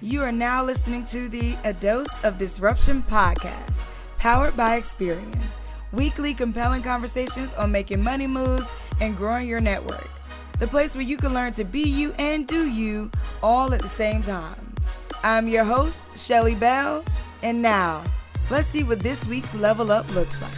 You are now listening to the A Dose of Disruption podcast, powered by Experian. Weekly compelling conversations on making money moves and growing your network. The place where you can learn to be you and do you all at the same time. I'm your host, Shelly Bell, and now, let's see what this week's Level Up looks like.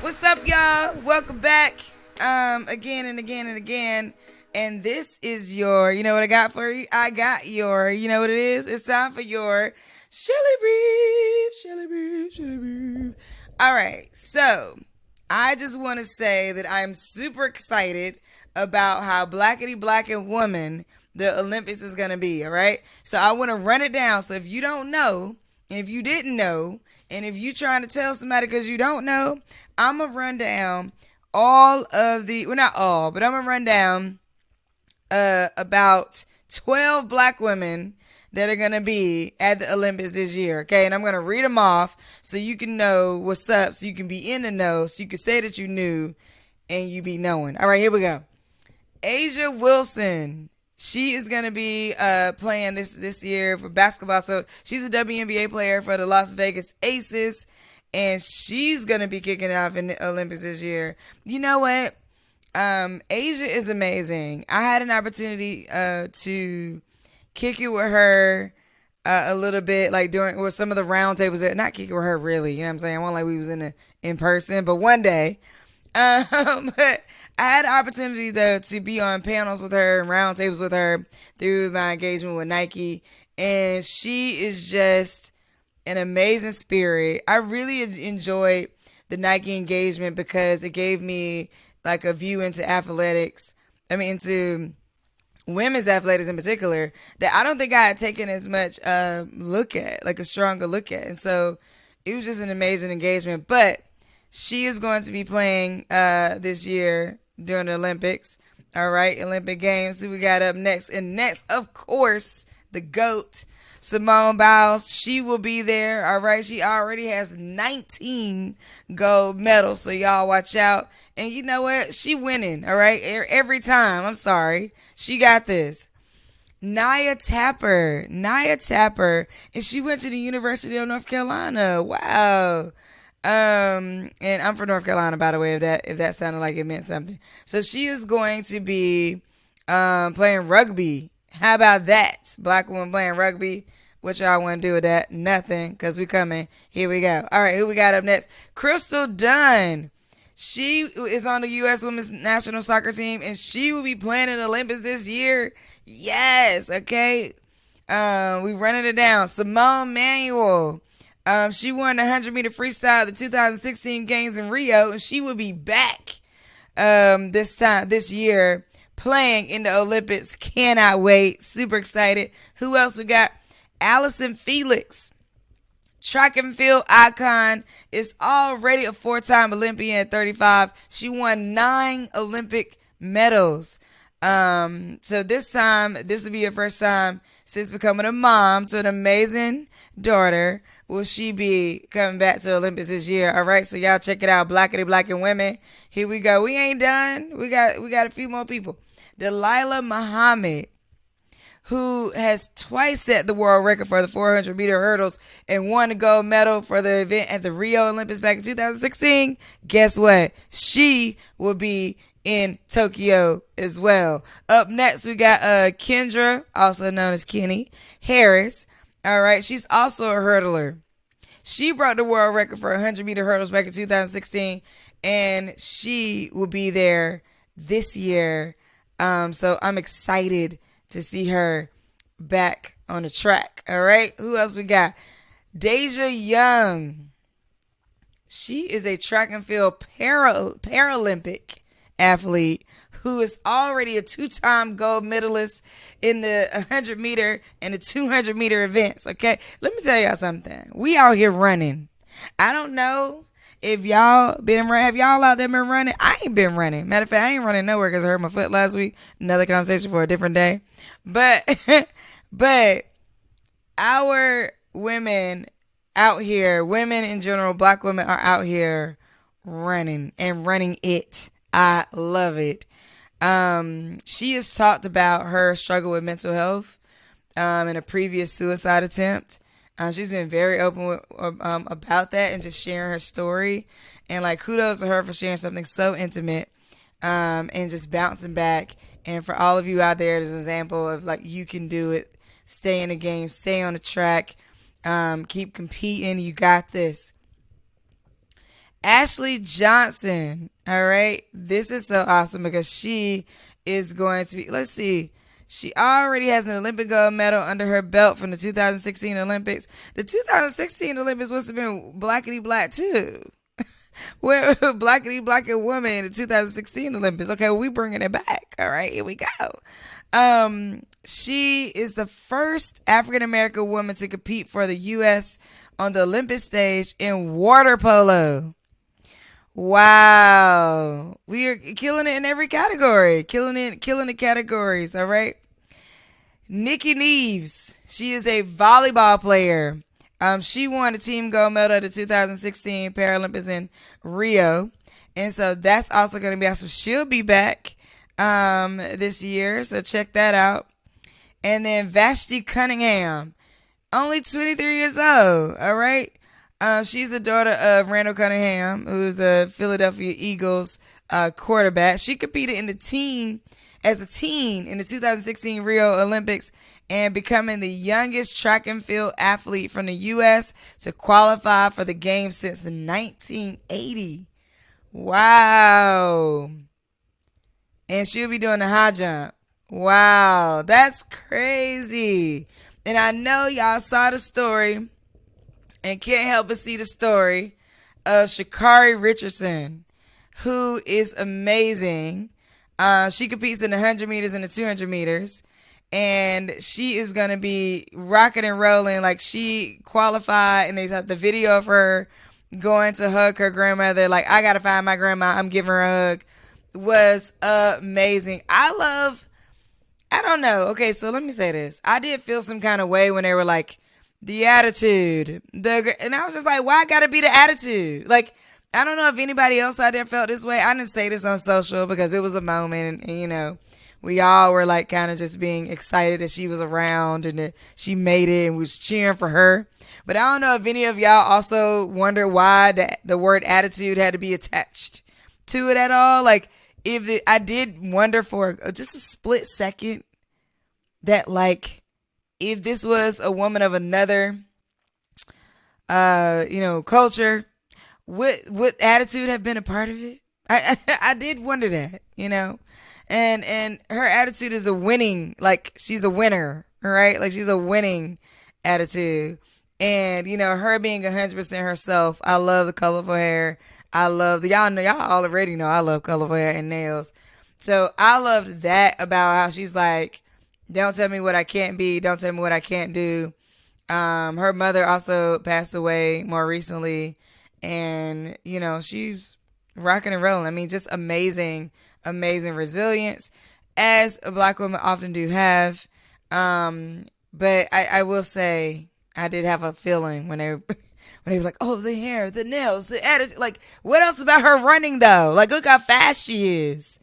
What's up, y'all? Welcome back again and again and again. And this is your, you know what I got for you? I got your, you know what it is? It's time for your Shelly Brief, Shelly Brief, Shelly Brief. All right, so I just want to say that I'm super excited about how blackety black and woman the Olympics is going to be, all right? So I want to run it down. So if you don't know, and if you didn't know, and if you trying to tell somebody because you don't know, I'm going to run down all of the, well, not all, but I'm going to run down about 12 black women that are going to be at the Olympics this year, okay? And I'm going to read them off so you can know what's up, so you can be in the know, so you can say that you knew and you be knowing. All right, here we go. Asia Wilson. She is going to be playing this year for basketball. So she's a WNBA player for the Las Vegas Aces, and she's going to be kicking it off in the Olympics this year. You know what? Asia is amazing. I had an opportunity to kick it with her a little bit, like during some of the round tables. Not kick it with her really, you know what I'm saying? I wasn't like we was in person, but one day. But I had an opportunity though to be on panels with her and round tables with her through my engagement with Nike, and she is just an amazing spirit. I really enjoyed the Nike engagement because it gave me like a view into athletics. I mean, into women's athletics in particular, that I don't think I had taken as much look at, like a stronger look at. And so it was just an amazing engagement. But she is going to be playing this year during the Olympics. All right, Olympic Games. Who we got up next? And next, of course, the GOAT, Simone Biles. She will be there. All right, she already has 19 gold medals. So y'all watch out. And you know what? She winning, all right? Every time. I'm sorry. She got this. Nia Tapper. And she went to the University of North Carolina. Wow. And I'm from North Carolina, by the way, if that sounded like it meant something. So she is going to be playing rugby. How about that? Black woman playing rugby. What y'all want to do with that? Nothing, because we coming. Here we go. All right, who we got up next? Crystal Dunn. She is on the U.S. Women's National Soccer Team, and she will be playing in the Olympics this year. Yes, okay. We running it down. Simone Manuel. She won the 100-meter freestyle at the 2016 Games in Rio, and she will be back this year playing in the Olympics. Cannot wait. Super excited. Who else we got? Allison Felix. Track and field icon, is already a 4-time Olympian at 35. She won 9 Olympic medals. So this will be her first time since becoming a mom to an amazing daughter. Will she be coming back to the Olympics this year? All right, so y'all check it out. Blackity Black and Women. Here we go. We ain't done. We got a few more people. Delilah Muhammad, who has twice set the world record for the 400-meter hurdles and won a gold medal for the event at the Rio Olympics back in 2016. Guess what? She will be in Tokyo as well. Up next, we got Kendra, also known as Kenny Harris. All right, she's also a hurdler. She broke the world record for 100-meter hurdles back in 2016, and she will be there this year. So I'm excited to see her back on the track. All right. Who else we got? Deja Young. She is a track and field Paralympic athlete who is already a 2-time gold medalist in the 100-meter and the 200-meter events. Okay. Let me tell y'all something. We out here running. I don't know if y'all been running. Have y'all out there been running? I ain't been running. Matter of fact, I ain't running nowhere because I hurt my foot last week. Another conversation for a different day. But our women out here, women in general, black women are out here running and running it. I love it. She has talked about her struggle with mental health. in a previous suicide attempt. She's been very open about that and just sharing her story. And like, kudos to her for sharing something so intimate and just bouncing back. And for all of you out there, there's an example of like, you can do it. Stay in the game. Stay on the track. Keep competing. You got this. Ashley Johnson. All right. This is so awesome because she is going to be, let's see. She already has an Olympic gold medal under her belt from the 2016 Olympics. The 2016 Olympics must have been blackety black too. Where blackety black and woman in the 2016 Olympics. Okay, well, we bringing it back. All right, here we go. She is the first African American woman to compete for the U.S. on the Olympic stage in water polo. Wow, we are killing it in every category. Killing the categories. All right. Nikki Neves, she is a volleyball player. She won a team gold medal at the 2016 Paralympics in Rio. And so that's also going to be awesome. She'll be back this year. So check that out. And then Vashti Cunningham, only 23 years old. All right. She's the daughter of Randall Cunningham, who's a Philadelphia Eagles quarterback. She competed as a teen in the 2016 Rio Olympics and becoming the youngest track and field athlete from the U.S. to qualify for the games since 1980. Wow. And she'll be doing the high jump. Wow. That's crazy. And I know y'all saw the story and can't help but see the story of Sha'Carri Richardson, who is amazing. She competes in the 100 meters and the 200 meters. And she is going to be rocking and rolling. Like, she qualified, and they have the video of her going to hug her grandmother. Like, I got to find my grandma. I'm giving her a hug. It was amazing. I don't know. Okay, so let me say this. I did feel some kind of way when they were like, the attitude. And I was just like, why I got to be the attitude? Like, I don't know if anybody else out there felt this way. I didn't say this on social because it was a moment, and you know, we all were like kind of just being excited that she was around and that she made it and was cheering for her. But I don't know if any of y'all also wonder why the word attitude had to be attached to it at all. Like, I did wonder for just a split second that, like, if this was a woman of another, culture, would attitude have been a part of it? I did wonder that, you know, and her attitude is a winning, like, she's a winner, right? Like, she's a winning attitude. And, you know, her being 100% herself. I love the colorful hair. Y'all already know I love colorful hair and nails. So I loved that about how she's like, don't tell me what I can't be. Don't tell me what I can't do. Her mother also passed away more recently. And, you know, she's rocking and rolling. I mean, just amazing, amazing resilience, as a Black woman often do have. But I will say, I did have a feeling when they were like, oh, the hair, the nails, the attitude. Like, what else about her running, though? Like, look how fast she is.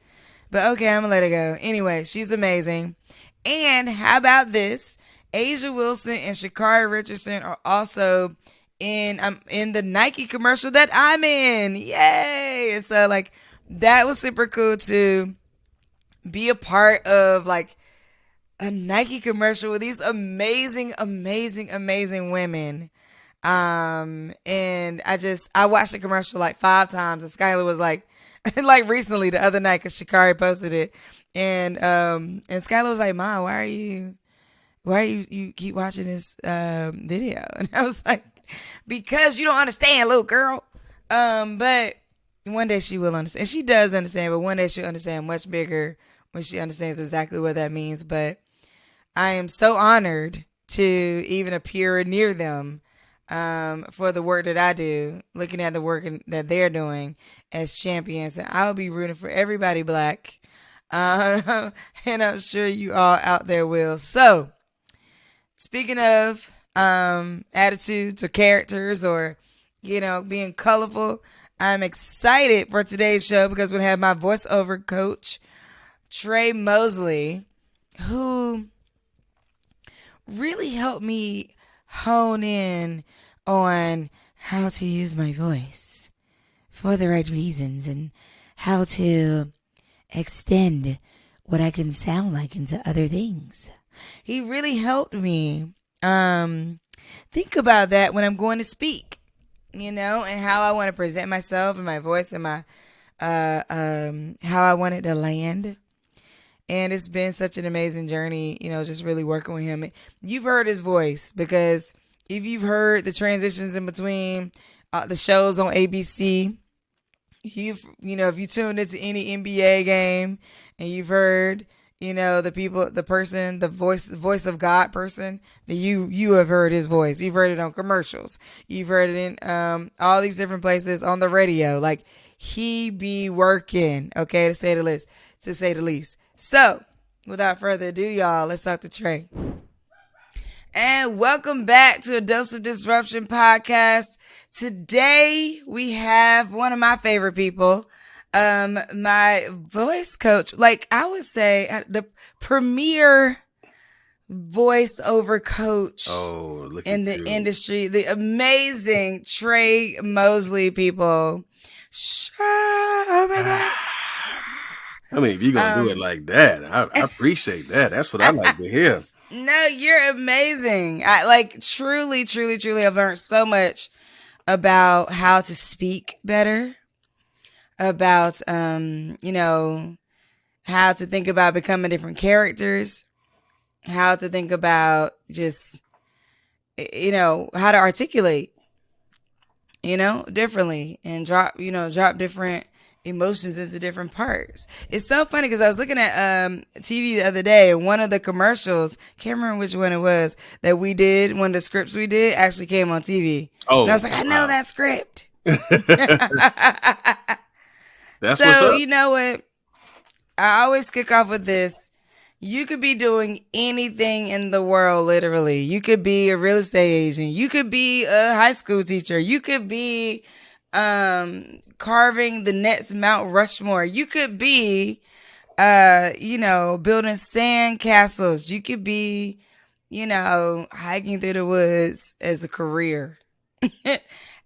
But okay, I'm going to let it go. Anyway, she's amazing. And how about this? Asia Wilson and Sha'Carri Richardson are also in the Nike commercial that I'm in. Yay! And so, like, that was super cool to be a part of, like, a Nike commercial with these amazing, amazing, amazing women. And I watched the commercial like 5 times, and Skylar was like, like recently the other night, cause Sha'Carri posted it, and Skylar was like, Mom, why are you keep watching this video? And I was like, because you don't understand, little girl. But one day she will understand. She does understand, but one day she'll understand much bigger when she understands exactly what that means. But I am so honored to even appear near them for the work that I do, looking at the work that they're doing as champions. And I'll be rooting for everybody Black. And I'm sure you all out there will. So, speaking of attitudes or characters or, you know, being colorful, I'm excited for today's show because we have my voiceover coach, Tre Mosley, who really helped me hone in on how to use my voice for the right reasons and how to extend what I can sound like into other things. He really helped me think about that when I'm going to speak, and how I want to present myself and my voice and my how I want it to land. And it's been such an amazing journey, just really working with him. You've heard his voice because if you've heard the transitions in between the shows on ABC, if you tuned into any NBA game and you've heard, the people, the person, the voice of God person, that you have heard his voice. You've heard it on commercials. You've heard it in all these different places on the radio. Like, he be working, okay, to say the least. So, without further ado, y'all, let's talk to Tre. And welcome back to a Dose of Disruption podcast. Today, we have one of my favorite people, my voice coach. Like, I would say, the premier voiceover coach in the industry, the amazing Tre Mosley, people. Oh my God. I mean, if you're going to do it like that, I appreciate that. That's what I like to hear. No, you're amazing. I truly, I've learned so much about how to speak better, about, how to think about becoming different characters, how to think about just, how to articulate, differently and drop different emotions into different parts. It's so funny because I was looking at TV the other day, and one of the commercials, can't remember which one it was, that we did, one of the scripts we did actually came on TV. Oh, and I was like, I know that script. That's what's up. You know what? I always kick off with this. You could be doing anything in the world, literally. You could be a real estate agent. You could be a high school teacher. You could be carving the next Mount Rushmore. You could be, building sand castles. You could be, hiking through the woods as a career.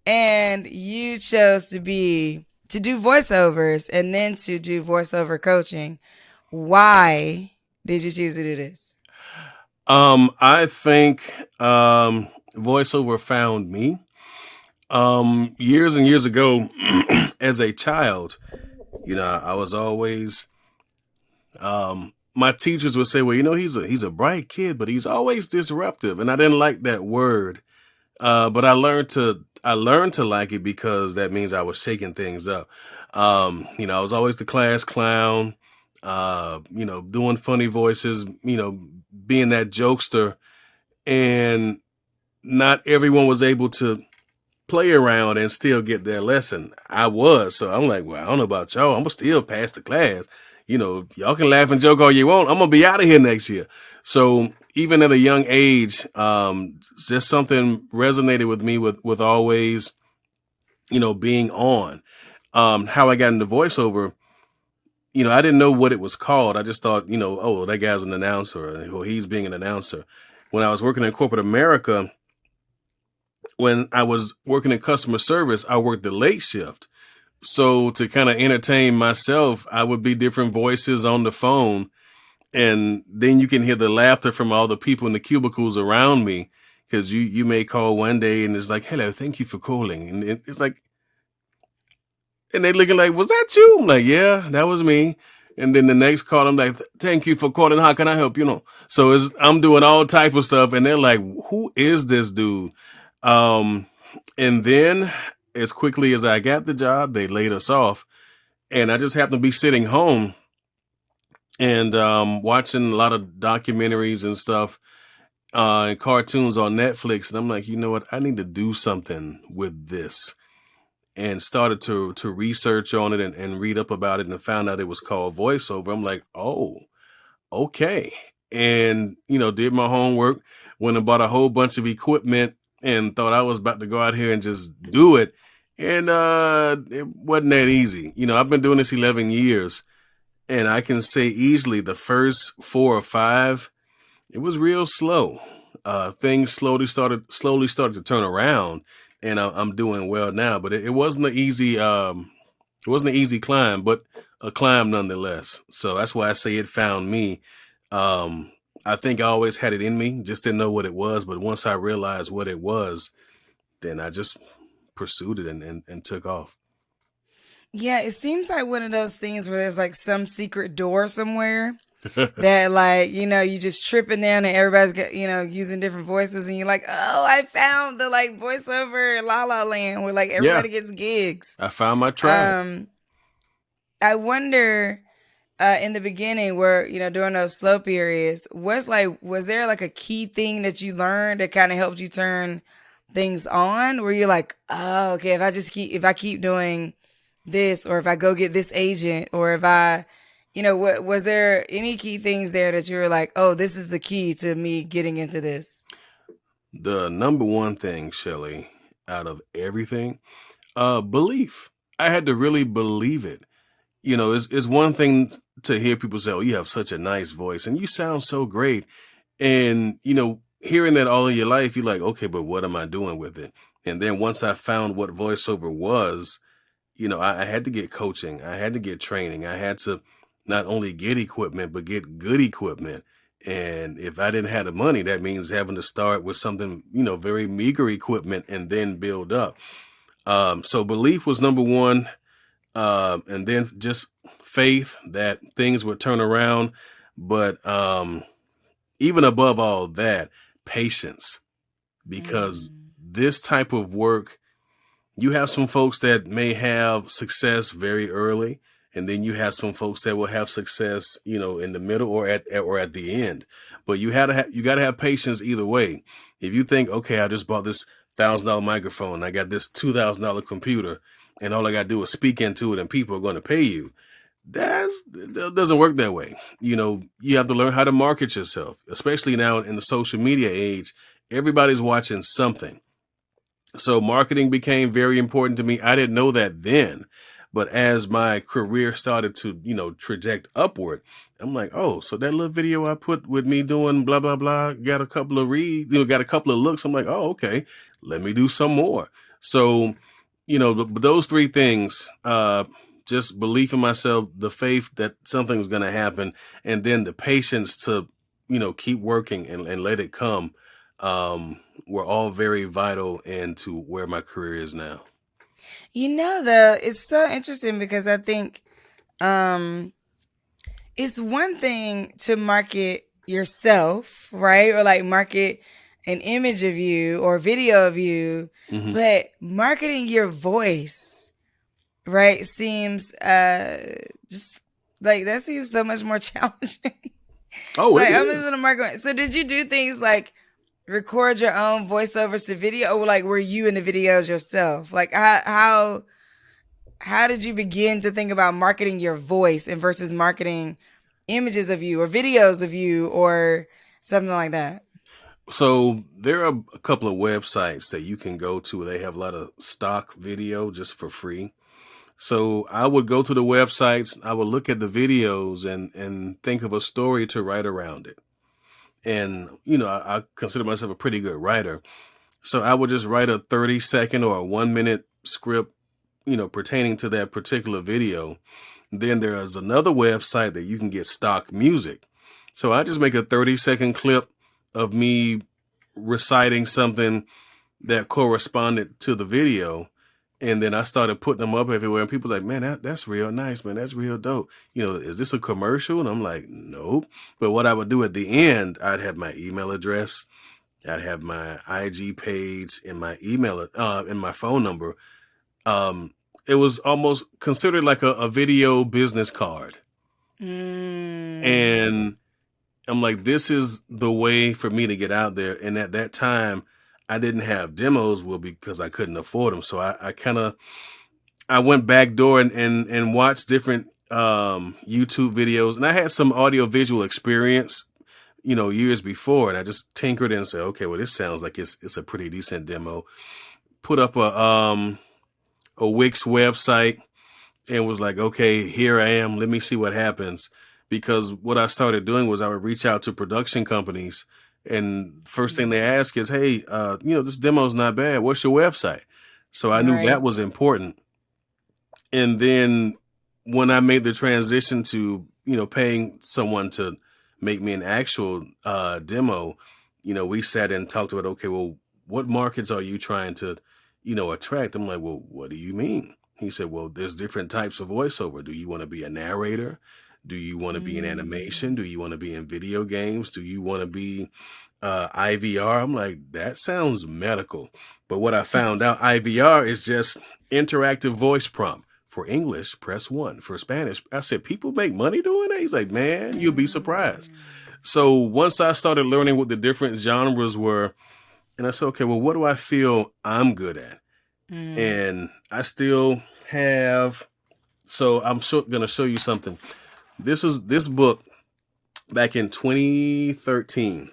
And you chose to do voiceovers and then to do voiceover coaching. Why did you choose to do this? I think voiceover found me. Years and years ago, as a child, I was always, my teachers would say, well, he's a bright kid, but he's always disruptive. And I didn't like that word. But I learned to like it because that means I was shaking things up. I was always the class clown, doing funny voices, being that jokester, and not everyone was able to play around and still get their lesson. I was. So I'm like, well, I don't know about y'all. I'm going to still pass the class. Y'all can laugh and joke all you want. I'm going to be out of here next year. So even at a young age, just something resonated with me with always, being on. How I got into voiceover, I didn't know what it was called. I just thought, oh, that guy's an announcer, or he's being an announcer. When I was working in corporate America, when I was working in customer service, I worked the late shift. So to kind of entertain myself, I would be different voices on the phone. And then you can hear the laughter from all the people in the cubicles around me. Because you may call one day and it's like, hello, thank you for calling. And it's like, and they looking like, was that you? I'm like, yeah, that was me. And then the next call, I'm like, thank you for calling. How can I help? So I'm doing all type of stuff. And they're like, who is this dude? And then as quickly as I got the job, they laid us off. And I just happened to be sitting home and watching a lot of documentaries and stuff and cartoons on Netflix. And I'm like, you know what? I need to do something with this. And started to research on it and read up about it, and found out it was called voiceover. I'm like, oh, okay. And, did my homework, went and bought a whole bunch of equipment and thought I was about to go out here and just do it. And it wasn't that easy. I've been doing this 11 years, and I can say easily the first 4 or 5, it was real slow. things slowly started to turn around, and I'm doing well now. But it wasn't an easy it wasn't an easy climb, but a climb nonetheless. So that's why I say it found me. Um, I think I always had it in me, just didn't know what it was. But once I realized what it was, then I just pursued it and took off. Yeah, it seems like one of those things where there's like some secret door somewhere that like, you just tripping down and everybody's got, using different voices and you're like, oh, I found the like voiceover La La Land where like Yeah, everybody gets gigs. I found my tribe. Um, I wonder in the beginning where, during those slow periods, was there like a key thing that you learned that kind of helped you turn things on where you're like, oh, okay, if I keep doing this, or if I go get this agent, or if I, what was there any key things there that you were like, oh, this is the key to me getting into this? The number one thing, Shelly, out of everything, belief. I had to really believe it. It's one thing to hear people say, "Oh, you have such a nice voice and you sound so great." And, hearing that all of your life, you're like, okay, but what am I doing with it? And then once I found what voiceover was, I had to get coaching. I had to get training. I had to not only get equipment, but get good equipment. And if I didn't have the money, that means having to start with something, very meager equipment and then build up. So belief was number one. And then just faith that things would turn around. But even above all that, patience, because Mm. this type of work, you have some folks that may have success very early, and then you have some folks that will have success, in the middle or at the end. But you got to have patience either way. If you think, okay, I just bought this $1,000 microphone, I got this $2,000 computer, and all I got to do is speak into it, and people are going to pay you. That doesn't work that way. You have to learn how to market yourself, especially now in the social media age. Everybody's watching something. So marketing became very important to me. I didn't know that then, but as my career started to, traject upward, I'm like, oh, so that little video I put with me doing blah, blah, blah, got a couple of got a couple of looks. I'm like, oh, okay, let me do some more. So, those three things, just belief in myself, the faith that something was going to happen, and then the patience to, keep working and let it come. Were all very vital into where my career is now. Though it's so interesting because I think um it's one thing to market yourself, right? Or like market an image of you or video of you, Hmm. but marketing your voice, right, seems just like that seems so much more challenging. It's Oh, it like I'm just is. gonna market. So did you do things like record your own voiceovers to video, or like were you in the videos yourself? Like how did you begin to think about marketing your voice and versus marketing images of you or videos of you or something like that? So there are a couple of websites that you can go to where they have a lot of stock video just for free. So I would go to the websites, I would look at the videos and think of a story to write around it. And, I consider myself a pretty good writer. So I would just write a 30-second or a 1 minute script, pertaining to that particular video. Then there is another website that you can get stock music. So I just make a 30-second clip of me reciting something that corresponded to the video. And then I started putting them up everywhere, and people like, man, that's real nice, man. That's real dope. Is this a commercial? And I'm like, nope. But what I would do at the end, I'd have my email address, I'd have my IG page, and my email, and my phone number. It was almost considered like a video business card. Mm. And I'm like, this is the way for me to get out there. And at that time, I didn't have demos, well, because I couldn't afford them. So I went backdoor and watched different YouTube videos, and I had some audio visual experience, years before, and I just tinkered and said, okay, well, this sounds like it's a pretty decent demo. Put up a Wix website and was like, okay, here I am. Let me see what happens. Because what I started doing was I would reach out to production companies And first thing they ask is, hey, this demo's not bad. What's your website? So I knew that Right. was important. And then when I made the transition to, paying someone to make me an actual demo, we sat and talked about, okay, well, what markets are you trying to, attract? I'm like, well, what do you mean? He said, well, there's different types of voiceover. Do you want to be a narrator? Do you want to be in animation? Mm. Do you want to be in video games? Do you want to be IVR? I'm like, that sounds medical. But what I found out, IVR is just interactive voice prompt. For English, press 1. For Spanish, I said, people make money doing that? He's like, man, you'll be surprised. So once I started learning what the different genres were, and I said, okay, well, what do I feel I'm good at? Mm. And I still have, so I'm going to show you something. This book back in 2013.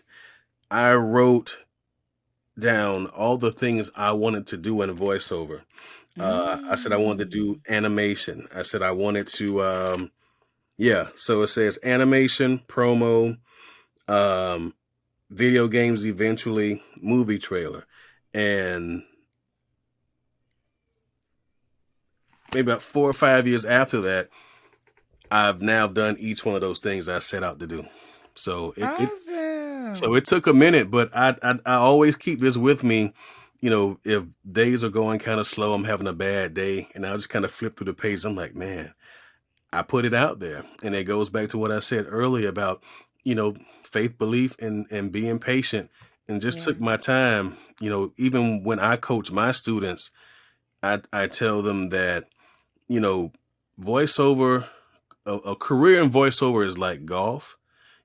I wrote down all the things I wanted to do in voiceover. I said I wanted to do animation. I said I wanted to, so it says animation, promo, video games, eventually movie trailer. And maybe about 4 or 5 years after that, I've now done each one of those things I set out to do. So Awesome. it took a minute, but I always keep this with me. If days are going kind of slow, I'm having a bad day, and I'll just kind of flip through the page. I'm like, man, I put it out there. And it goes back to what I said earlier about, faith, belief, and being patient, and just Yeah. took my time. Even when I coach my students, I tell them that, voiceover, a career in voiceover is like golf.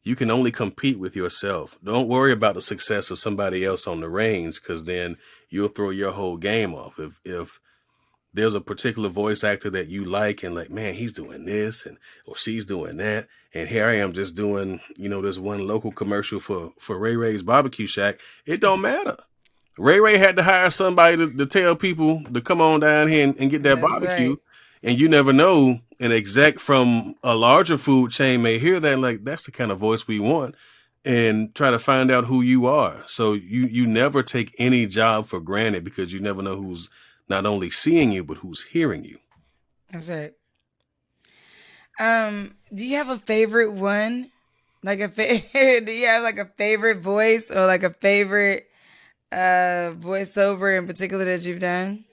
You can only compete with yourself. Don't worry about the success of somebody else on the range, because then you'll throw your whole game off. If there's a particular voice actor that you like and like, man, he's doing this and or she's doing that, and here I am just doing, this one local commercial for Ray Ray's Barbecue Shack. It don't matter. Ray Ray had to hire somebody to tell people to come on down here and get that That's barbecue. right. And you never know, an exec from a larger food chain may hear that, like, that's the kind of voice we want, and try to find out who you are. So you never take any job for granted, because you never know who's not only seeing you, but who's hearing you. That's right. Do you have a favorite one? Like do you have like a favorite voice or like a favorite voiceover in particular that you've done?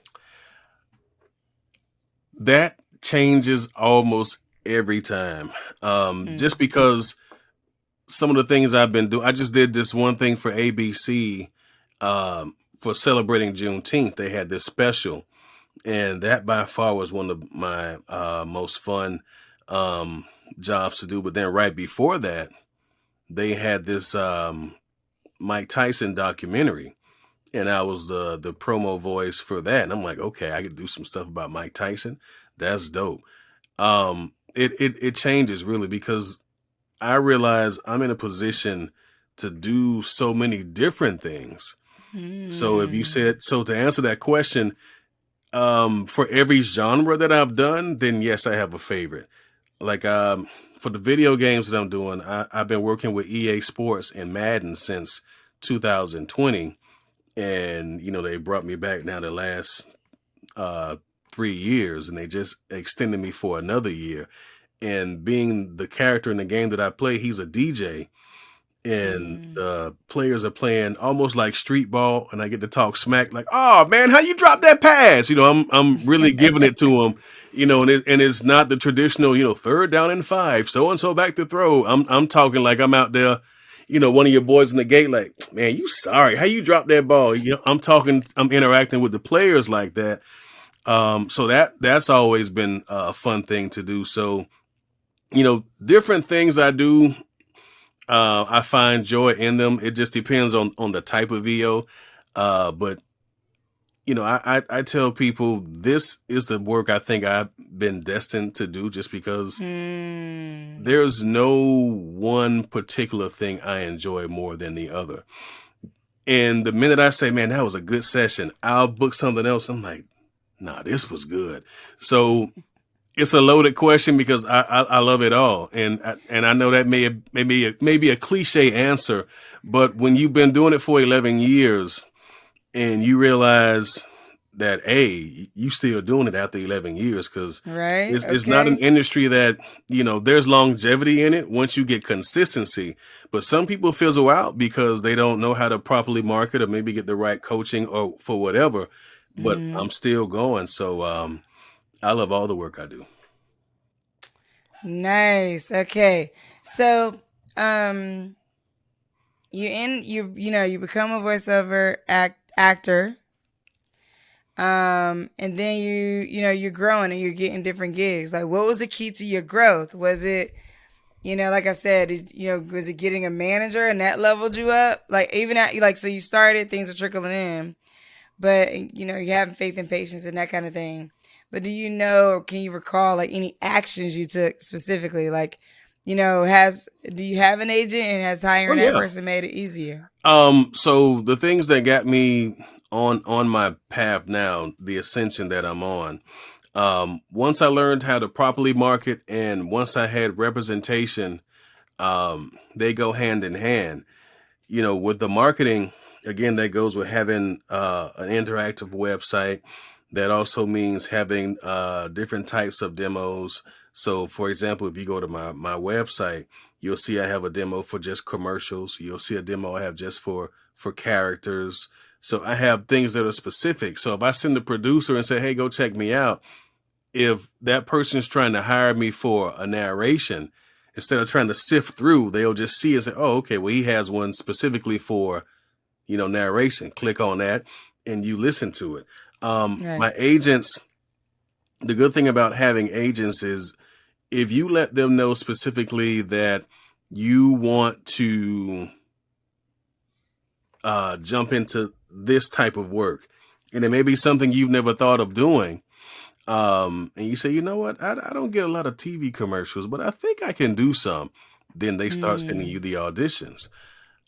That changes almost every time. Just Mm. because some of the things I've been doing, I just did this one thing for ABC for celebrating Juneteenth. They had this special, and that by far was one of my most fun jobs to do. But then right before that, they had this Mike Tyson documentary, and I was the promo voice for that. And I'm like, okay, I could do some stuff about Mike Tyson. That's dope. It changes really, because I realize I'm in a position to do so many different things. So if you Mm. said, so to answer that question, for every genre that I've done, then yes, I have a favorite. Like for the video games that I'm doing, I've been working with EA Sports and Madden since 2020, and they brought me back now the last 3 years, and they just extended me for another year. And being the character in the game that I play, he's a DJ, and Mm. the players are playing almost like street ball, and I get to talk smack, like, oh man, how you drop that pass? I'm really giving it to them, and it's not the traditional, third down and 5, so and so back to throw. I'm talking like I'm out there, one of your boys in the gate, like, man, you sorry, how you drop that ball? I'm interacting with the players like that. So that's always been a fun thing to do. So, different things I do, I find joy in them. It just depends on the type of VO. But I tell people this is the work I think I've been destined to do, just because Mm. there's no one particular thing I enjoy more than the other. And the minute I say, man, that was a good session, I'll book something else. I'm like, nah, this was good. So It's a loaded question because I love it all, and I know that maybe a cliche answer, but when you've been doing it for 11 years and you realize that you still doing it after 11 years, because Right? it's not an Okay. industry that, there's longevity in it once you get consistency. But some people fizzle out because they don't know how to properly market or maybe get the right coaching or for whatever. But Hmm. I'm still going, so I love all the work I do. Nice. Okay. So, um, you become a voiceover actor. And then you're growing and you're getting different gigs. Like, what was the key to your growth? Was it, like I said, was it getting a manager and that leveled you up? Like, even at, like, so you started, things are trickling in, but, you're having faith and patience and that kind of thing. But do you know, or can you recall, like, any actions you took specifically? Like, do you have an agent, and has Oh hiring that yeah. person made it easier? So the things that got me on my path now, the ascension that I'm on, once I learned how to properly market and once I had representation, they go hand in hand. With the marketing, again, that goes with having an interactive website. That also means having different types of demos. So, for example, if you go to my website, you'll see I have a demo for just commercials. You'll see a demo I have just for characters. So I have things that are specific. So if I send the producer and say, "Hey, go check me out," if that person is trying to hire me for a narration, instead of trying to sift through, they'll just see and say, "Oh, okay, well, he has one specifically for, narration." Click on that and you listen to it. My Right. agents, the good thing about having agents is if you let them know specifically that you want to jump into this type of work, and it may be something you've never thought of doing, and you say, "You know what, I don't get a lot of TV commercials, but I think I can do some," then they start sending Mm, you the auditions.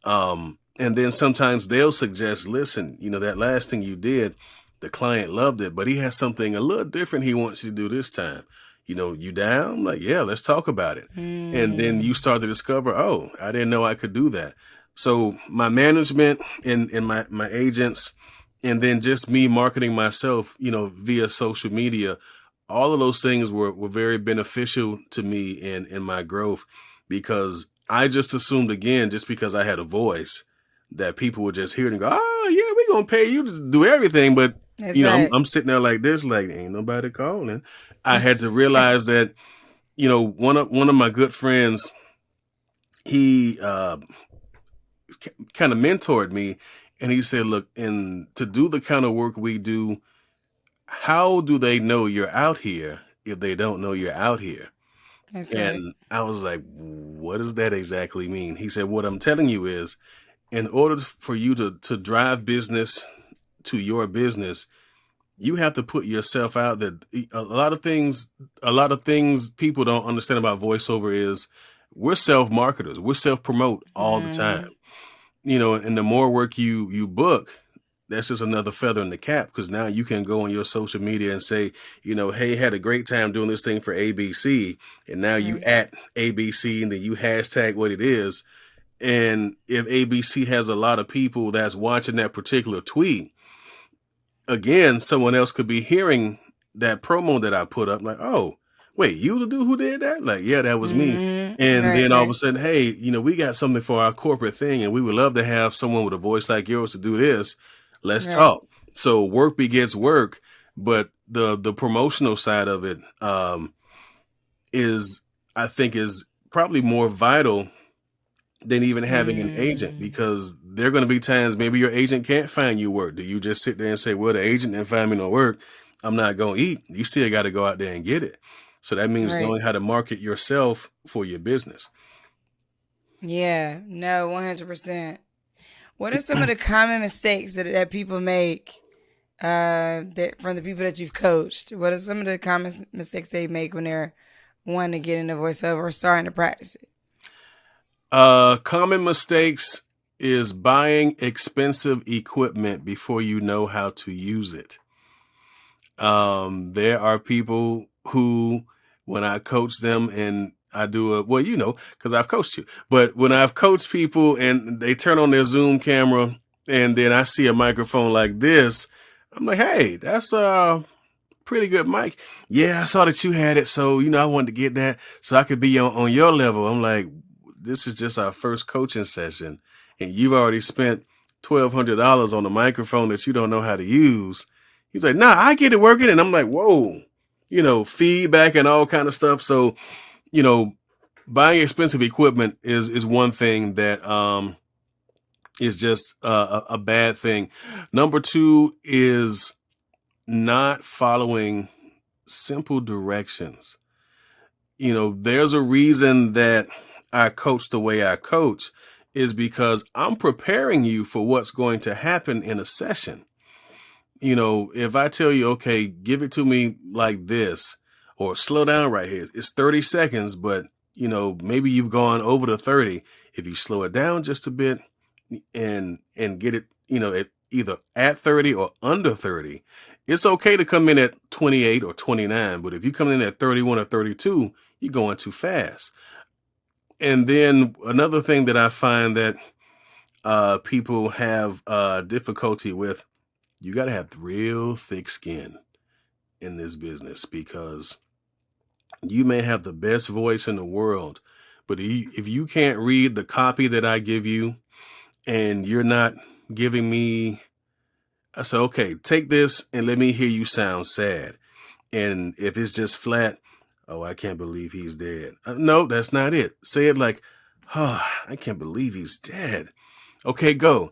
And then sometimes they'll suggest, "Listen, that last thing you did, the client loved it, but he has something a little different he wants you to do this time. You down?" I'm like, "Yeah, let's talk about it." And then you mm, start to discover, "Oh, I didn't know I could do that." So my management and my agents, and then just me marketing myself, via social media, all of those things were very beneficial to me in my growth, because I just assumed, again, just because I had a voice, that people would just hear it and go, "Oh yeah, we're gonna pay you to do everything." But that's I'm right. I'm sitting there like this, like, ain't nobody calling. I had to realize that, one of my good friends, he kind of mentored me, and he said, "Look, and to do the kind of work we do, how do they know you're out here if they don't know you're out here?" That's right. And I was like, "What does that exactly mean?" He said, "What I'm telling you is, in order for you to drive business to your business, you have to put yourself out there. A lot of things people don't understand about voiceover is we're self marketers. We're self promote all the time. Hmm. And the more work you book, that's just another feather in the cap, because now you can go on your social media and say, "Hey, had a great time doing this thing for ABC," and now you Right. at ABC, and then you hashtag what it is. And if ABC has a lot of people that's watching that particular tweet, again, someone else could be hearing that promo that I put up, like, "Oh, wait, you the dude who did that?" Like, "Yeah, that was me." Hmm. And Right. then all of a Right. sudden, "Hey, we got something for our corporate thing, and we would love to have someone with a voice like yours to do this. Let's Right. talk." So work begets work, but the promotional side of it, is, I think, is probably more vital than even having an agent, Mm. because there are going to be times maybe your agent can't find you work. Do you just sit there and say, "Well, the agent didn't find me no work, I'm not going to eat"? You still got to go out there and get it. So that means Right. knowing how to market yourself for your business. Yeah. No. 100%. What are some of the common mistakes that people make? That from the people that you've coached, what are some of the common mistakes they make when they're wanting to get into voiceover or starting to practice it? Common mistakes is buying expensive equipment before you know how to use it. There are people who when I coach them and I do because I've coached you, but when I've coached people and they turn on their Zoom camera and then I see a microphone like this, I'm like, hey, that's pretty good mic. Yeah, I saw that you had it. So, I wanted to get that so I could be on your level. I'm like, this is just our first coaching session. And you've already spent $1,200 on a microphone that you don't know how to use. He's like, nah, I get it working. And I'm like, whoa, feedback and all kind of stuff. So, buying expensive equipment is one thing that is just a bad thing. Number two is not following simple directions. There's a reason that I coach the way I coach is because I'm preparing you for what's going to happen in a session. If I tell you, okay, give it to me like this, or slow down right here, it's 30 seconds, but maybe you've gone over the 30. If you slow it down just a bit and get it, at either at 30 or under 30, it's okay to come in at 28 or 29. But if you come in at 31 or 32, you're going too fast. And then another thing that I find that people have difficulty with, you got to have real thick skin in this business, because you may have the best voice in the world, but if you can't read the copy that I give you and you're not giving me, I say, okay, take this and let me hear you sound sad. And if it's just flat, oh, I can't believe he's dead. No, that's not it. Say it like, oh, I can't believe he's dead. Okay, go.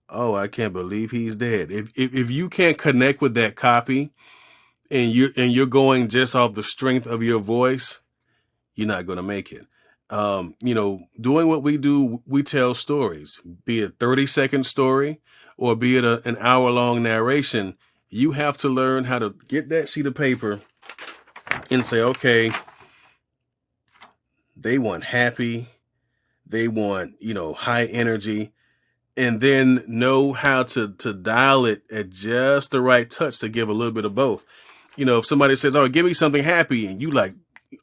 Oh, I can't believe he's dead. If you can't connect with that copy and you're going just off the strength of your voice, you're not going to make it. Doing what we do, we tell stories, be it 30-second story or be it an hour-long narration. You have to learn how to get that sheet of paper and say, okay, they want happy, they want, high energy, and then know how to dial it at just the right touch to give a little bit of both. If somebody says, oh, give me something happy, and you like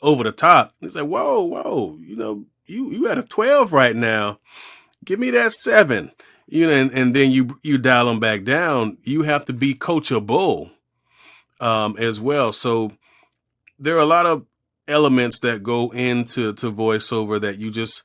over the top, it's like, whoa, you at a 12 right now. Give me that 7, and then you dial them back down. You have to be coachable as well. So there are a lot of elements that go into voiceover that you just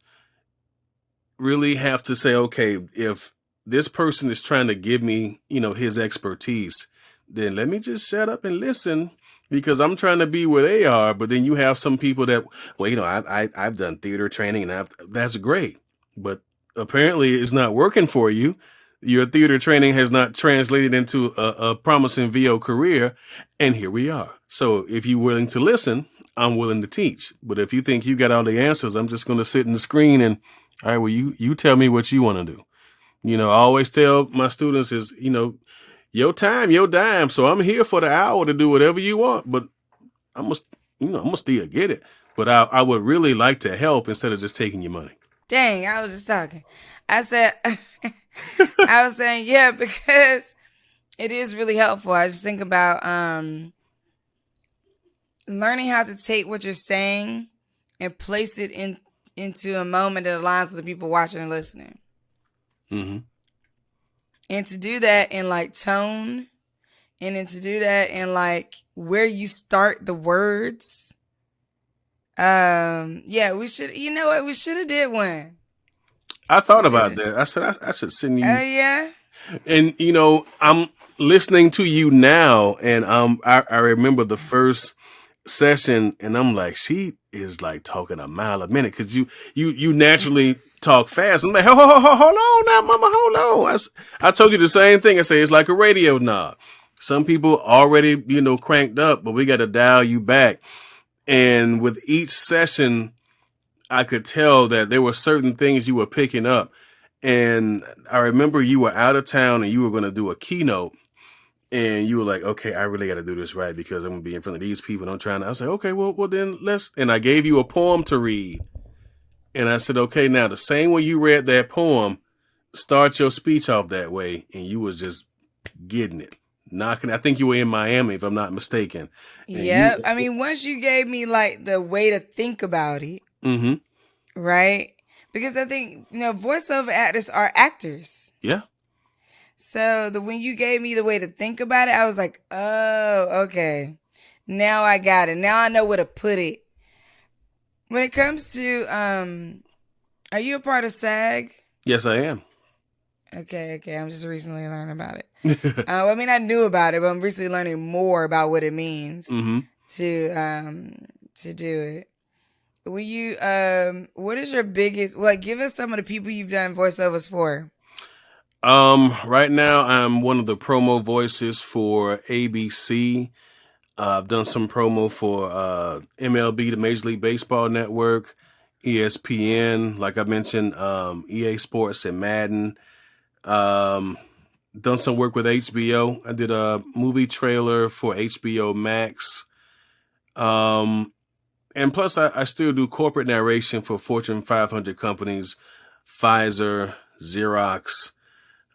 really have to say, okay, if this person is trying to give me, his expertise, then let me just shut up and listen, because I'm trying to be where they are. But then you have some people that, well, I've done theater training and that's great, but apparently it's not working for you. Your theater training has not translated into a promising VO career. And here we are. So if you're willing to listen, I'm willing to teach. But if you think you got all the answers, I'm just going to sit in the screen and, all right, well, you tell me what you want to do. I always tell my students is, your time, your dime. So I'm here for the hour to do whatever you want, but I'm gonna still get it. But I would really like to help instead of just taking your money. Dang, I was just talking. I said, I was saying, yeah, because it is really helpful. I just think about learning how to take what you're saying and place it into a moment that aligns with the people watching and listening. Mm-hmm. And to do that in like tone, and then to do that in like where you start the words. Yeah, we should, you know what? We should have did one. I thought about that. I said, I should send you. Oh, yeah. And, I'm listening to you now, and I remember the first session, and I'm like, she is like talking a mile a minute, because you naturally talk fast. I'm like, hold on now, mama, hold on. I told you the same thing. I say it's like a radio knob. Some people already, cranked up, but we got to dial you back. And with each session, I could tell that there were certain things you were picking up. And I remember you were out of town and you were going to do a keynote, and you were like, okay, I really got to do this right, because I'm going to be in front of these people. And I was like, okay, well then and I gave you a poem to read. And I said, okay, now the same way you read that poem, start your speech off that way. And you was just getting it. knocking. I think you were in Miami, if I'm not mistaken. And Yep. I mean, once you gave me like the way to think about it, mm-hmm. right? Because I think, voiceover actors are actors. Yeah. So when you gave me the way to think about it, I was like, oh, okay. Now I got it. Now I know where to put it. When it comes to, are you a part of SAG? Yes, I am. Okay. I'm just recently learning about it. I mean, I knew about it, but I'm recently learning more about what it means Mm-hmm. to do it. Will you, what is your biggest, give us some of the people you've done voiceovers for. Right now I'm one of the promo voices for ABC. I've done some promo for MLB, the Major League Baseball Network, ESPN, like I mentioned, EA Sports and Madden. Um, done some work with HBO. I did a movie trailer for HBO Max. And plus, I still do corporate narration for Fortune 500 companies, Pfizer, Xerox,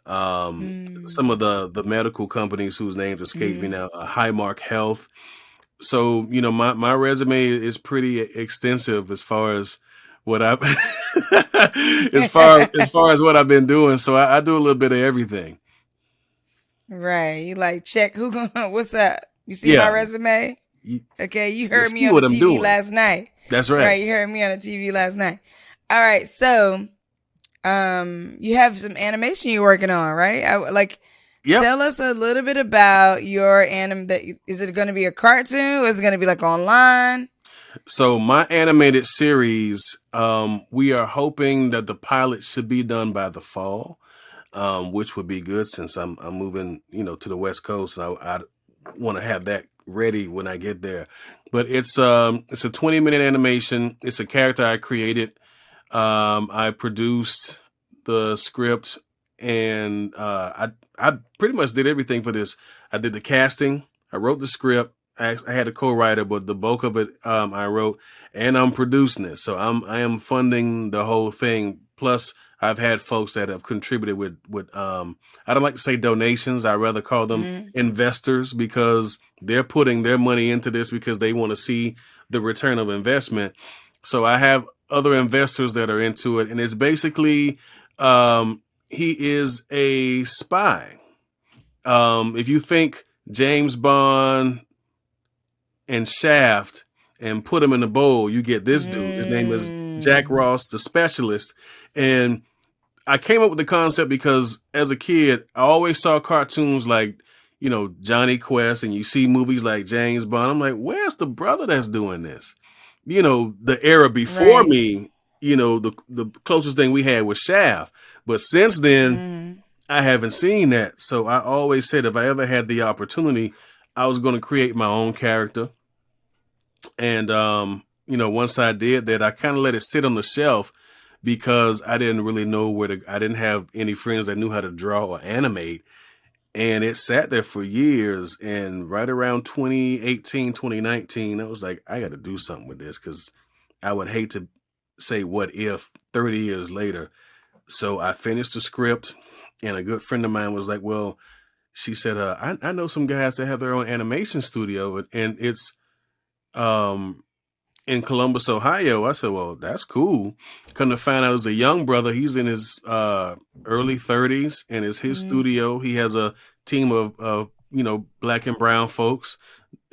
some of the medical companies whose names escape me now, Highmark Health. So, my resume is pretty extensive as far as what I've as far as what I've been doing. So I do a little bit of everything. Right. You like check who gonna what's up? You see my Yeah, resume? you, Okay, you you heard me see on the what I'm TV doing. last night. That's right. Right, you heard me on the TV last night. All right, so you have some animation you're working on, right? Yep. Tell us a little bit about your is it going to be a cartoon or is it going to be like online? So my animated series, we are hoping that the pilot should be done by the fall, which would be good since I'm moving, to the West Coast. And I want to have that ready when I get there. But it's a 20-minute animation. It's a character I created. I produced the script, and I pretty much did everything for this. I did the casting. I wrote the script. I had a co-writer, but the bulk of it I wrote, and I'm producing it. So I am funding the whole thing. Plus, I've had folks that have contributed with I don't like to say donations. I rather call them investors, because they're putting their money into this because they want to see the return of investment. So I have other investors that are into it, and it's basically he is a spy. If you think James Bond and Shaft and put them in a bowl, you get this dude. His name is Jack Ross, the specialist. And I came up with the concept because as a kid, I always saw cartoons like, Johnny Quest, and you see movies like James Bond. I'm like, where's the brother that's doing this? The era before Right. me, the closest thing we had was Shaft. But since then, I haven't seen that. So I always said if I ever had the opportunity, I was going to create my own character. And, once I did that, I kind of let it sit on the shelf because I didn't really know I didn't have any friends that knew how to draw or animate. And it sat there for years. And right around 2018, 2019, I was like, I got to do something with this, because I would hate to say what if 30 years later. So I finished the script, and a good friend of mine was like, well, she said, I know some guys that have their own animation studio, and it's in Columbus, Ohio. I said, well, that's cool. Come to find out, it was a young brother. He's in his early 30s, and it's his studio. He has a team of black and brown folks.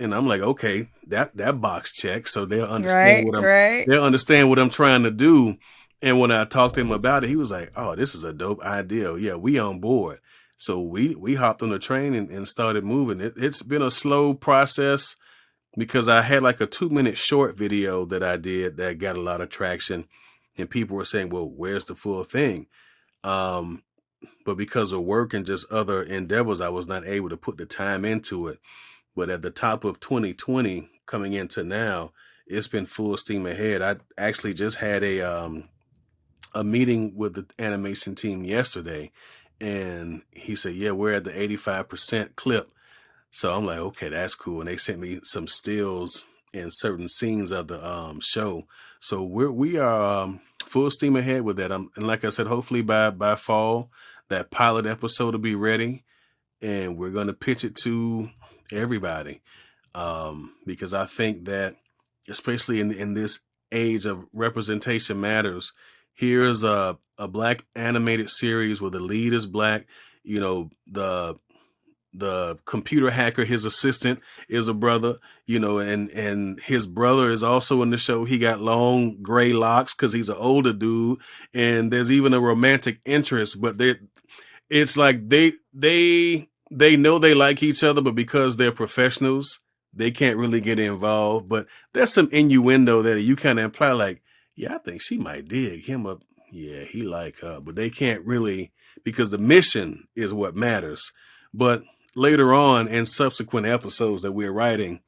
And I'm like, okay, that box check. So Right. Right. they'll understand what I'm trying to do. And when I talked to him about it, he was like, oh, this is a dope idea. Yeah, we on board. So we hopped on the train and started moving. It's been a slow process, because I had like a 2-minute short video that I did that got a lot of traction, and people were saying, well, where's the full thing? Um, but because of work and just other endeavors, I was not able to put the time into it. But at the top of 2020 coming into now, it's been full steam ahead. I actually just had a meeting with the animation team yesterday, and he said, yeah, we're at the 85% clip. So I'm like, okay, that's cool. And they sent me some stills and certain scenes of the show. So we are full steam ahead with that. And like I said, hopefully by fall, that pilot episode will be ready. and we're going to pitch it to everybody. Because I think that, especially in this age of representation matters, here's a black animated series where the lead is black. You know, the computer hacker, his assistant, is a brother, and his brother is also in the show. He got long gray locks because he's an older dude, and there's even a romantic interest, but it's like they know they like each other, but because they're professionals, they can't really get involved. But there's some innuendo that you kind of imply, like, yeah, I think she might dig him up. Yeah, he like her, but they can't really, because the mission is what matters. But later on in subsequent episodes that we're writing,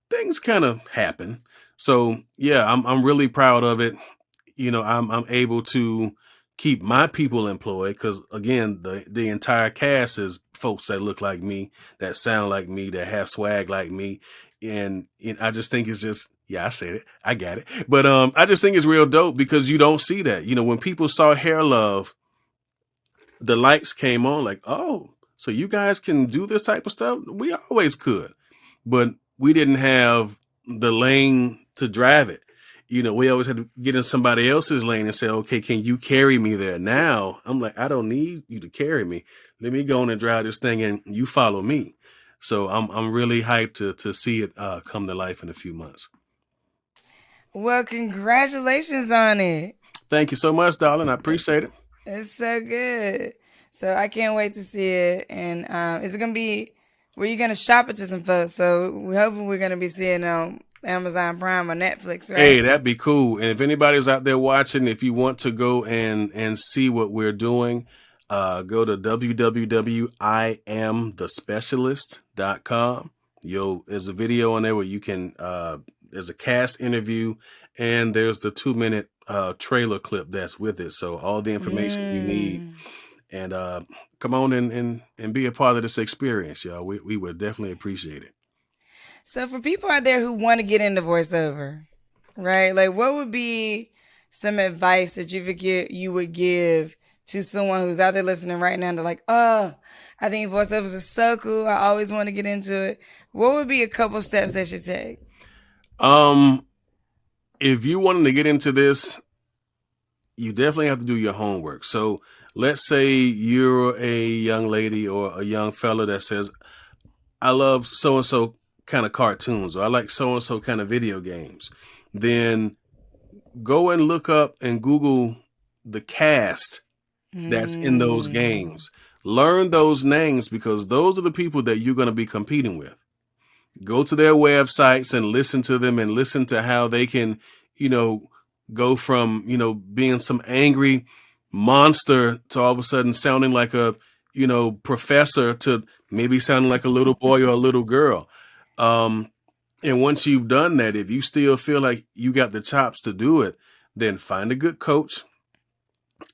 things kind of happen. So yeah, I'm really proud of it. I'm able to keep my people employed because, again, the entire cast is folks that look like me, that sound like me, that have swag like me, and I just think it's just, yeah, I said it, I got it, but I just think it's real dope because you don't see that. When people saw Hair Love, the lights came on, like, oh, so you guys can do this type of stuff. We always could, but we didn't have the lane to drive it. We always had to get in somebody else's lane and say, okay, can you carry me there? Now I'm like, I don't need you to carry me. Let me go on and drive this thing and you follow me. So I'm really hyped to see it come to life in a few months. Well, congratulations on it. Thank you so much, darling. I appreciate it. It's so good. So I can't wait to see it. And is it gonna be? Were you gonna shop it to some folks? So we're hoping we're gonna be seeing it on Amazon Prime or Netflix, right? Hey, that'd be cool. And if anybody's out there watching, if you want to go and see what we're doing, go to www.iamthespecialist.com. There's a video on there where you can, there's a cast interview and there's the 2-minute trailer clip that's with it. So all the information you need, and come on and be a part of this experience, y'all. We would definitely appreciate it. So for people out there who want to get into voiceover, right? Like, what would be some advice that you would give to someone who's out there listening right now? They're like, oh, I think voiceovers are so cool. I always want to get into it. What would be a couple steps they should take? If you wanted to get into this, you definitely have to do your homework. So let's say you're a young lady or a young fella that says, I love so-and-so kind of cartoons, or I like so-and-so kind of video games. Then go and look up and Google the cast that's in those games. Learn those names because those are the people that you're going to be competing with. Go to their websites and listen to them and listen to how they can, go from, being some angry monster to all of a sudden sounding like a, professor to maybe sounding like a little boy or a little girl. And once you've done that, if you still feel like you got the chops to do it, then find a good coach.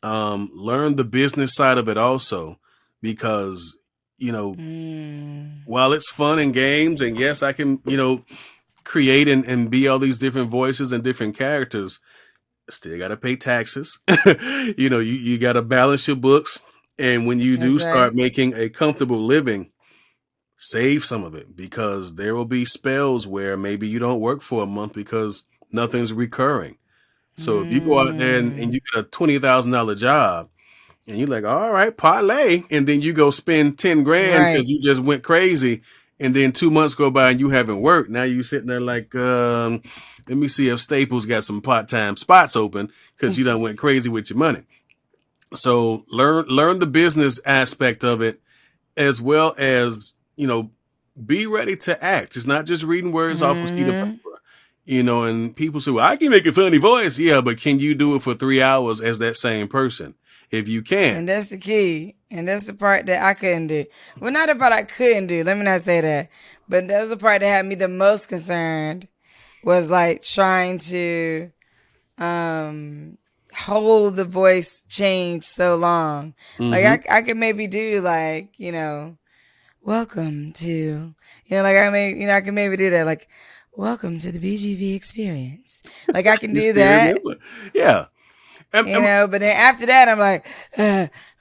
Learn the business side of it also, because, while it's fun and games, and yes, I can, create and be all these different voices and different characters, still got to pay taxes. You got to balance your books. And when you do start making a comfortable living, save some of it, because there will be spells where maybe you don't work for a month because nothing's recurring. So if you go out there and you get a $20,000 job and you're like, all right, parlay, and then you go spend 10 grand because you just went crazy, and then 2 months go by and you haven't worked. Now you sitting there like, let me see if Staples got some part-time spots open because you done went crazy with your money. So learn the business aspect of it, as well as, be ready to act. It's not just reading words off a sheet of paper. And people say, well, I can make a funny voice. Yeah, but can you do it for 3 hours as that same person? If you can. And that's the key. And that's the part that I couldn't do. Well, not the part I couldn't do. Let me not say that. But that was the part that had me the most concerned, was like trying to hold the voice change so long. Like I could maybe do like, welcome to, like I can maybe do that. Like, welcome to the BGV experience. Like I can do that. Yeah. But then after that, I'm like,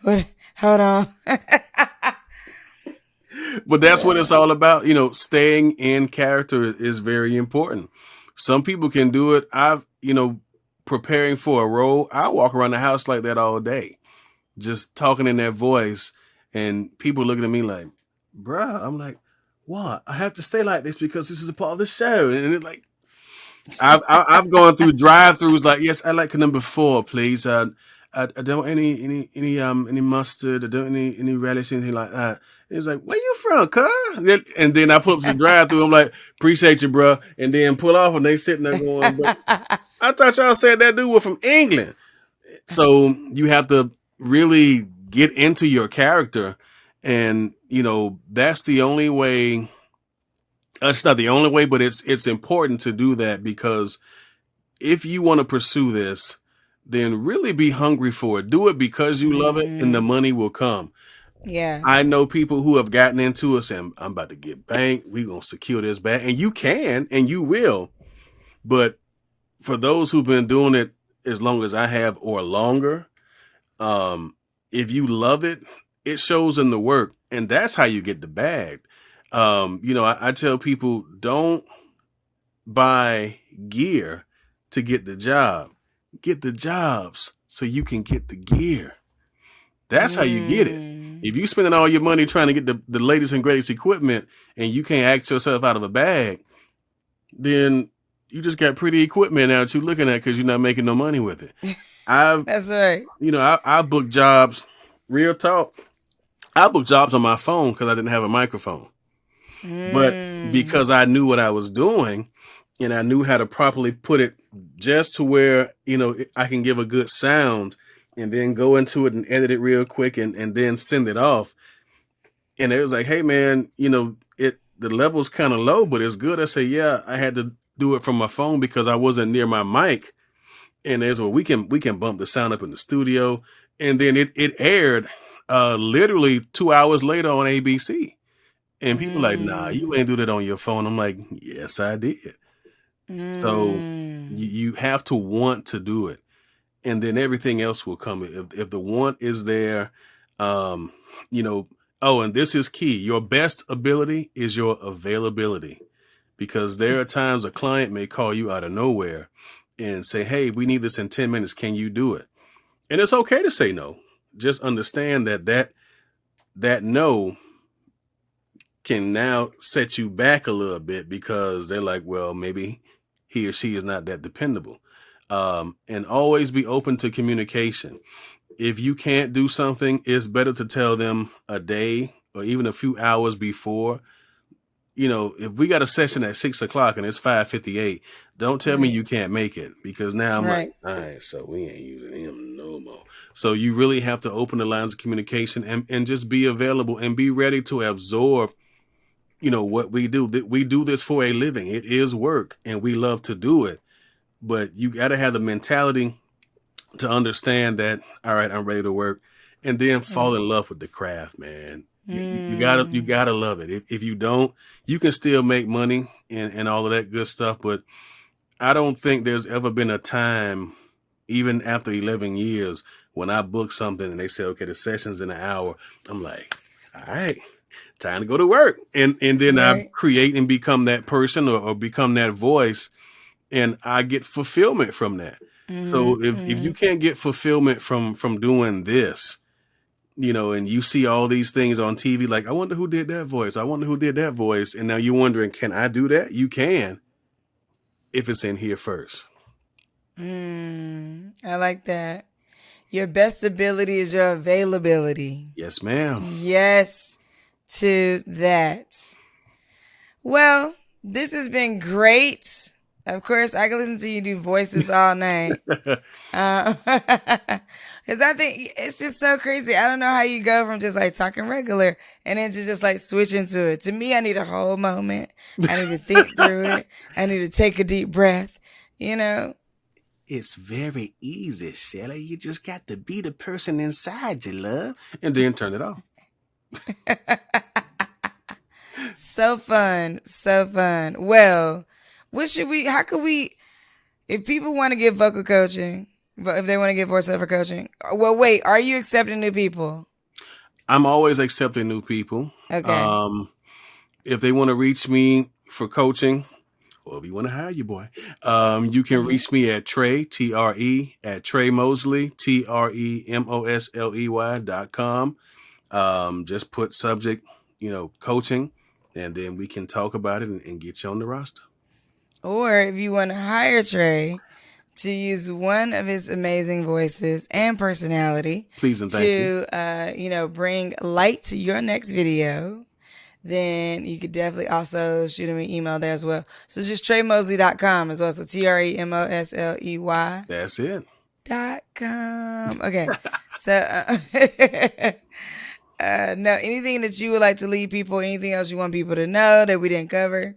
what? Hold on. But that's what So it's all about. Staying in character is very important. Some people can do it. Preparing for a role, I walk around the house like that all day, just talking in that voice, and people looking at me like, bruh. I'm like, what? I have to stay like this because this is a part of the show. And it's like, I've gone through drive-throughs like, yes, I'd like a number 4, please. I don't any mustard. I don't any relish, anything like that. It's like, where you from, cuz? And then I pull up to the drive-through. I'm like, appreciate you, bro. And then pull off, and they sitting there going, but I thought y'all said that dude was from England. So you have to really get into your character, and that's the only way. It's not the only way, but it's important to do that, because if you want to pursue this, then really be hungry for it. Do it because you love it, and the money will come. yeah. I know people who have gotten into it saying, I'm about to get banked. We're going to secure this bag. And you can, and you will. But for those who've been doing it as long as I have or longer, if you love it, it shows in the work. And that's how you get the bag. I tell people, don't buy gear to get the job. Get the jobs so you can get the gear. That's how you get it. If you spending all your money trying to get the latest and greatest equipment and you can't act yourself out of a bag, then you just got pretty equipment out you're looking at because you're not making no money with it. That's right. I book jobs, real talk. I booked jobs on my phone because I didn't have a microphone. But because I knew what I was doing and I knew how to properly put it just to where, I can give a good sound and then go into it and edit it real quick and then send it off. And it was like, hey man, the level's kind of low, but it's good. I say, yeah, I had to do it from my phone because I wasn't near my mic. And there's where we can bump the sound up in the studio. And then it aired literally 2 hours later on ABC. And people like, nah, you ain't do that on your phone. I'm like, yes, I did. So you have to want to do it. And then everything else will come. If the want is there, and this is key. Your best ability is your availability, because there are times a client may call you out of nowhere and say, hey, we need this in 10 minutes. Can you do it? And it's okay to say no. Just understand that no can now set you back a little bit, because they're like, well, maybe he or she is not that dependable. And always be open to communication. If you can't do something, it's better to tell them a day or even a few hours before. If we got a session at 6:00 and it's 5:58, don't tell me you can't make it, because now I'm like, all right, so we ain't using him no more. So you really have to open the lines of communication and just be available and be ready to absorb, what we do. We do this for a living. It is work and we love to do it. But you got to have the mentality to understand that, all right, I'm ready to work, and then fall in love with the craft, man. You gotta love it. If you don't, you can still make money and all of that good stuff. But I don't think there's ever been a time, even after 11 years, when I book something and they say, okay, the session's in an hour. I'm like, all right, time to go to work. And then I create and become that person or become that voice. And I get fulfillment from that. So if you can't get fulfillment from doing this, and you see all these things on TV, like, I wonder who did that voice. I wonder who did that voice. And now you're wondering, can I do that? You can, if it's in here first. I like that. Your best ability is your availability. Yes, ma'am. Yes to that. Well, this has been great. Of course, I can listen to you do voices all night. Because I think it's just so crazy. I don't know how you go from just like talking regular and then to just like switch into it. To me, I need a whole moment. I need to think through it. I need to take a deep breath, It's very easy, Shelly. You just got to be the person inside you, love, and then turn it off. So fun. So fun. Well, how could we, if people want to get vocal coaching, but if they want to get voiceover coaching, well, wait, are you accepting new people? I'm always accepting new people. Okay. If they want to reach me for coaching, or if you want to hire you, boy, you can reach me at Tre, Tre, at Tre Mosley, TreMosley.com. Just put subject, coaching, and then we can talk about it and get you on the roster. Or if you want to hire Tre to use one of his amazing voices and personality Please and thank you. to, bring light to your next video, then you could definitely also shoot him an email there as well. So just TreMosley.com as well. So TreMosley. That's it. .com. Okay. So, no, anything that you would like to leave people, anything else you want people to know that we didn't cover?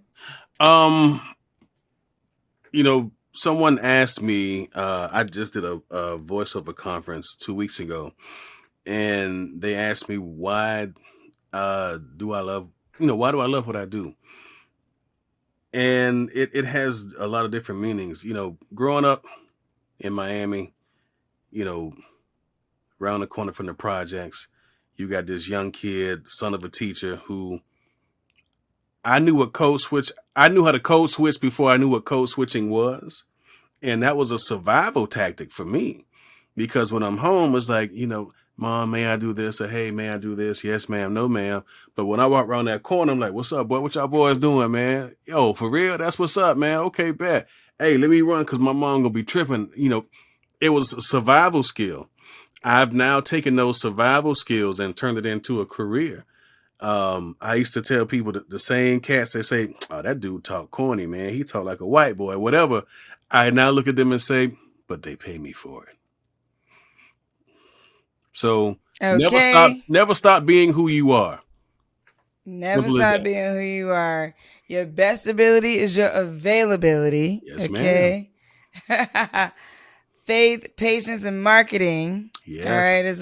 Someone asked me, I just did a voiceover conference 2 weeks ago, and they asked me, why do I love what I do? And it has a lot of different meanings. Growing up in Miami, around the corner from the projects, you got this young kid, son of a teacher, who I knew how to code switch before I knew what code switching was. And that was a survival tactic for me, because when I'm home, it's like, Mom, may I do this? Or, hey, may I do this? Yes, ma'am. No, ma'am. But when I walk around that corner, I'm like, what's up, boy? What y'all boys doing, man? Yo, for real? That's what's up, man. Okay, bet. Hey, let me run, because my mom gonna be tripping. It was a survival skill. I've now taken those survival skills and turned it into a career. I used to tell people that the same cats that say, oh, that dude talk corny, man. He talk like a white boy, whatever. I now look at them and say, but they pay me for it. So Okay. never stop being who you are. Never stop being who you are. Your best ability is your availability. Yes, okay. Faith, patience, and marketing. Yes. All right, that's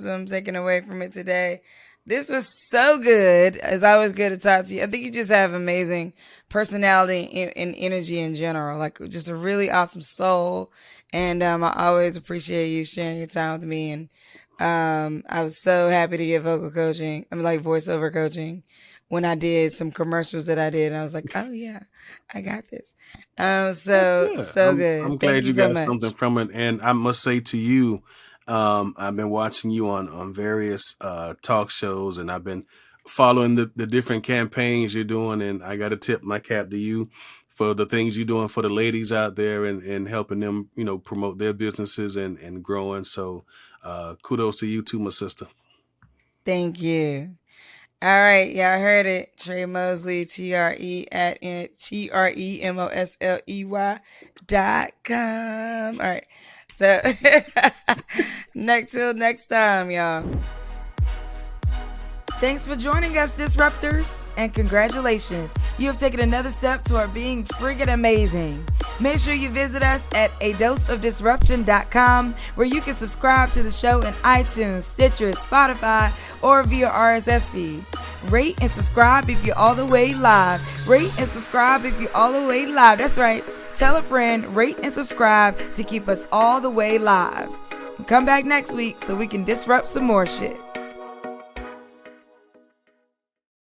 what I'm taking away from it today. This was so good. It's always good to talk to you. I think you just have amazing personality and energy in general, like just a really awesome soul. And I always appreciate you sharing your time with me. And I was so happy to get voiceover coaching when I did some commercials that I did. And I was like, oh yeah, I got this. So good. I'm Thank glad you got so much. something from it. And I must say to you, I've been watching you on various talk shows, and I've been following the different campaigns you're doing. And I got to tip my cap to you for the things you're doing for the ladies out there, and helping them, promote their businesses and growing. So kudos to you too, my sister. Thank you. All right, y'all heard it. Tre Mosley, TreMosley.com. All right, so till next time, y'all. Thanks for joining us, Disruptors, and congratulations. You have taken another step toward being friggin' amazing. Make sure you visit us at adoseofdisruption.com, where you can subscribe to the show in iTunes, Stitcher, Spotify, or via RSS feed. Rate and subscribe if you're all the way live. Rate and subscribe if you're all the way live. That's right. Tell a friend, rate and subscribe to keep us all the way live. And come back next week so we can disrupt some more shit.